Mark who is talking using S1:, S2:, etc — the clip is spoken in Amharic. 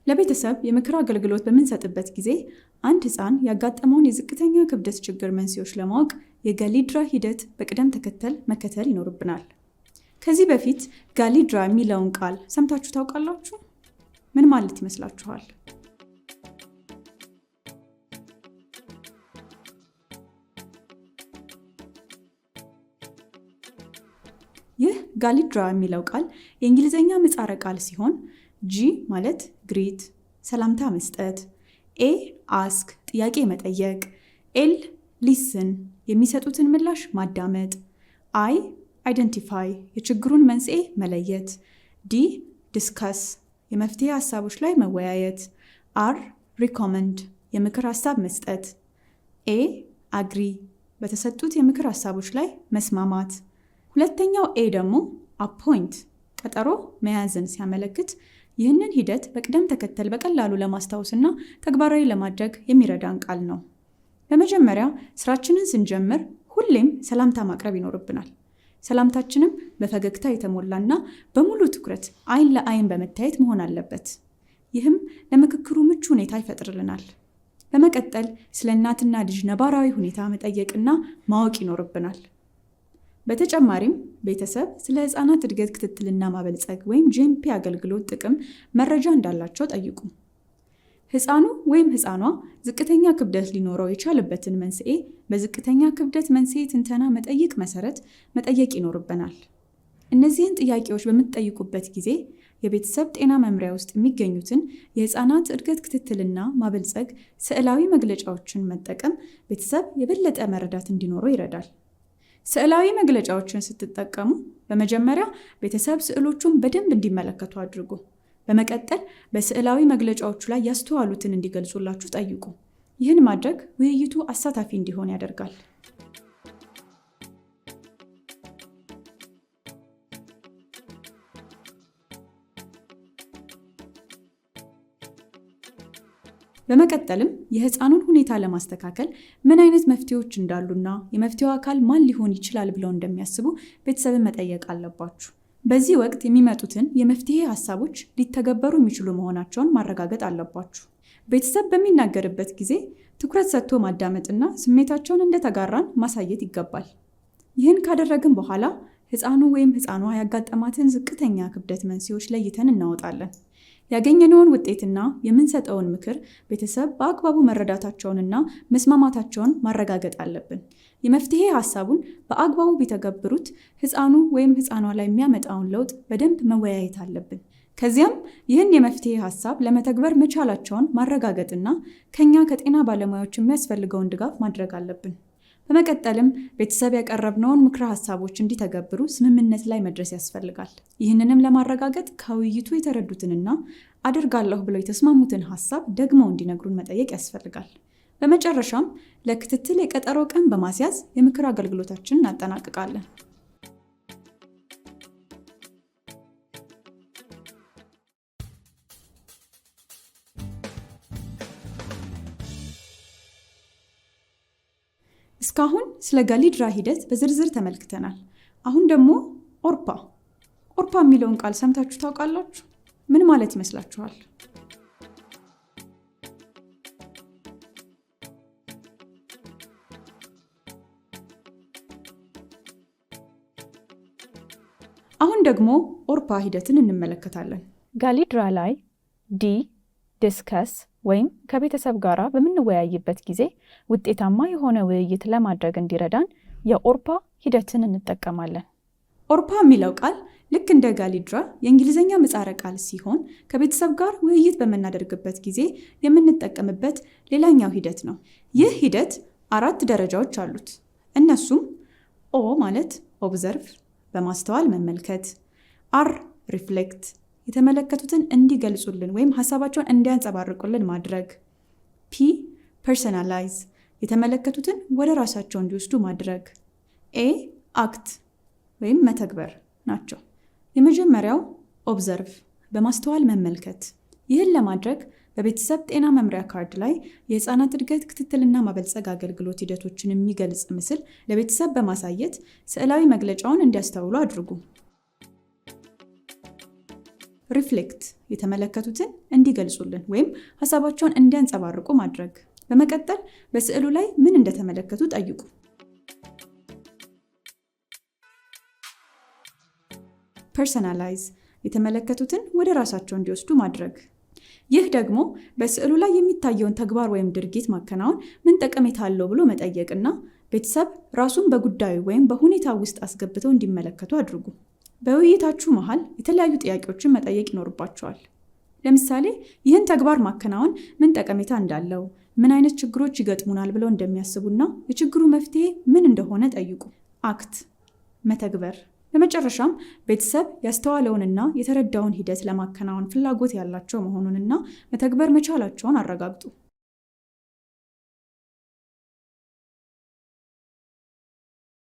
S1: ለቤተሰብ የምክር አገልግሎት በምንሰጥበት ጊዜ አንድ ሕፃን ያጋጠመውን የዝቅተኛ ክብደት ችግር መንስኤዎች ለማወቅ የጋሊድራ ሂደት በቅደም ተከተል መከተል ይኖርብናል። ከዚህ በፊት ጋሊድራ የሚለውን ቃል ሰምታችሁ ታውቃላችሁ? ምን ማለት ይመስላችኋል? ይህ ጋሊድራ የሚለው ቃል የእንግሊዝኛ ምህጻረ ቃል ሲሆን ጂ ማለት ግሪት ሰላምታ መስጠት፣ ኤ አስክ ጥያቄ መጠየቅ፣ ኤል ሊስን የሚሰጡትን ምላሽ ማዳመጥ፣ አይ አይደንቲፋይ የችግሩን መንስኤ መለየት፣ ዲ ዲስከስ የመፍትሄ ሀሳቦች ላይ መወያየት፣ አር ሪኮመንድ የምክር ሀሳብ መስጠት፣ ኤ አግሪ በተሰጡት የምክር ሀሳቦች ላይ መስማማት። ሁለተኛው ኤ ደግሞ አፖይንት ቀጠሮ መያዝን ሲያመለክት ይህንን ሂደት በቅደም ተከተል በቀላሉ ለማስታወስና ተግባራዊ ለማድረግ የሚረዳን ቃል ነው። በመጀመሪያ ስራችንን ስንጀምር ሁሌም ሰላምታ ማቅረብ ይኖርብናል። ሰላምታችንም በፈገግታ የተሞላና በሙሉ ትኩረት አይን ለአይን በመታየት መሆን አለበት። ይህም ለምክክሩ ምቹ ሁኔታ ይፈጥርልናል። በመቀጠል ስለ እናትና ልጅ ነባራዊ ሁኔታ መጠየቅና ማወቅ ይኖርብናል። በተጨማሪም ቤተሰብ ስለ ሕፃናት እድገት ክትትልና ማበልጸግ ወይም ጂኤምፒ አገልግሎት ጥቅም መረጃ እንዳላቸው ጠይቁ። ሕፃኑ ወይም ሕፃኗ ዝቅተኛ ክብደት ሊኖረው የቻለበትን መንስኤ በዝቅተኛ ክብደት መንስኤ ትንተና መጠይቅ መሰረት መጠየቅ ይኖርብናል። እነዚህን ጥያቄዎች በምትጠይቁበት ጊዜ የቤተሰብ ጤና መምሪያ ውስጥ የሚገኙትን የሕፃናት እድገት ክትትልና ማበልጸግ ስዕላዊ መግለጫዎችን መጠቀም ቤተሰብ የበለጠ መረዳት እንዲኖረው ይረዳል። ስዕላዊ መግለጫዎችን ስትጠቀሙ በመጀመሪያ ቤተሰብ ስዕሎቹን በደንብ እንዲመለከቱ አድርጉ። በመቀጠል በስዕላዊ መግለጫዎቹ ላይ ያስተዋሉትን እንዲገልጹላችሁ ጠይቁ። ይህን ማድረግ ውይይቱ አሳታፊ እንዲሆን ያደርጋል። በመቀጠልም የሕፃኑን ሁኔታ ለማስተካከል ምን አይነት መፍትሄዎች እንዳሉና የመፍትሄው አካል ማን ሊሆን ይችላል ብለው እንደሚያስቡ ቤተሰብን መጠየቅ አለባችሁ። በዚህ ወቅት የሚመጡትን የመፍትሄ ሀሳቦች ሊተገበሩ የሚችሉ መሆናቸውን ማረጋገጥ አለባችሁ። ቤተሰብ በሚናገርበት ጊዜ ትኩረት ሰጥቶ ማዳመጥና ስሜታቸውን እንደተጋራን ማሳየት ይገባል። ይህን ካደረግን በኋላ ሕፃኑ ወይም ሕፃኗ ያጋጠማትን ዝቅተኛ ክብደት መንስኤዎች ለይተን እናወጣለን። ያገኘነውን ውጤትና የምንሰጠውን ምክር ቤተሰብ በአግባቡ መረዳታቸውንና መስማማታቸውን ማረጋገጥ አለብን። የመፍትሄ ሀሳቡን በአግባቡ ቢተገብሩት ሕፃኑ ወይም ሕፃኗ ላይ የሚያመጣውን ለውጥ በደንብ መወያየት አለብን። ከዚያም ይህን የመፍትሄ ሀሳብ ለመተግበር መቻላቸውን ማረጋገጥና ከኛ ከጤና ባለሙያዎች የሚያስፈልገውን ድጋፍ ማድረግ አለብን። በመቀጠልም ቤተሰብ ያቀረብነውን ምክረ ሀሳቦች እንዲተገብሩ ስምምነት ላይ መድረስ ያስፈልጋል። ይህንንም ለማረጋገጥ ከውይይቱ የተረዱትንና አድርጋለሁ ብለው የተስማሙትን ሀሳብ ደግሞ እንዲነግሩን መጠየቅ ያስፈልጋል። በመጨረሻም ለክትትል የቀጠሮ ቀን በማስያዝ የምክር አገልግሎታችንን እናጠናቅቃለን። እስካሁን ስለ ጋሊድራ ሂደት በዝርዝር ተመልክተናል። አሁን ደግሞ ኦርፓ የሚለውን ቃል ሰምታችሁ ታውቃላችሁ? ምን ማለት ይመስላችኋል? አሁን ደግሞ ኦርፓ ሂደትን እንመለከታለን።
S2: ጋሊድራ ላይ ዲ ዲስከስ ወይም ከቤተሰብ ጋር በምንወያይበት ጊዜ ውጤታማ የሆነ ውይይት ለማድረግ እንዲረዳን የኦርፓ ሂደትን እንጠቀማለን።
S1: ኦርፓ የሚለው ቃል ልክ እንደ ጋሊድራ የእንግሊዝኛ ምህጻረ ቃል ሲሆን ከቤተሰብ ጋር ውይይት በምናደርግበት ጊዜ የምንጠቀምበት ሌላኛው ሂደት ነው። ይህ ሂደት 4 ደረጃዎች አሉት። እነሱም ኦ ማለት ኦብዘርቭ በማስተዋል መመልከት፣ አር ሪፍሌክት የተመለከቱትን እንዲገልጹልን ወይም ሀሳባቸውን እንዲያንጸባርቁልን ማድረግ፣ ፒ ፐርሰናላይዝ የተመለከቱትን ወደ ራሳቸው እንዲወስዱ ማድረግ፣ ኤ አክት ወይም መተግበር ናቸው። የመጀመሪያው ኦብዘርቭ በማስተዋል መመልከት። ይህን ለማድረግ በቤተሰብ ጤና መምሪያ ካርድ ላይ የሕፃናት እድገት ክትትልና ማበልጸግ አገልግሎት ሂደቶችን የሚገልጽ ምስል ለቤተሰብ በማሳየት ስዕላዊ መግለጫውን እንዲያስተውሉ አድርጉ። ሪፍሌክት የተመለከቱትን እንዲገልጹልን ወይም ሀሳባቸውን እንዲያንጸባርቁ ማድረግ። በመቀጠል በስዕሉ ላይ ምን እንደተመለከቱ ጠይቁ። ፐርሰናላይዝ የተመለከቱትን ወደ ራሳቸው እንዲወስዱ ማድረግ። ይህ ደግሞ በስዕሉ ላይ የሚታየውን ተግባር ወይም ድርጊት ማከናወን ምን ጠቀሜታ አለው ብሎ መጠየቅና ቤተሰብ ራሱን በጉዳዩ ወይም በሁኔታ ውስጥ አስገብተው እንዲመለከቱ አድርጉ። በውይይታችሁ መሃል የተለያዩ ጥያቄዎችን መጠየቅ ይኖርባቸዋል። ለምሳሌ ይህን ተግባር ማከናወን ምን ጠቀሜታ እንዳለው፣ ምን አይነት ችግሮች ይገጥሙናል ብለው እንደሚያስቡና የችግሩ መፍትሄ ምን እንደሆነ ጠይቁ። አክት መተግበር። በመጨረሻም ቤተሰብ ያስተዋለውንና የተረዳውን ሂደት ለማከናወን ፍላጎት ያላቸው መሆኑንና መተግበር መቻላቸውን አረጋግጡ።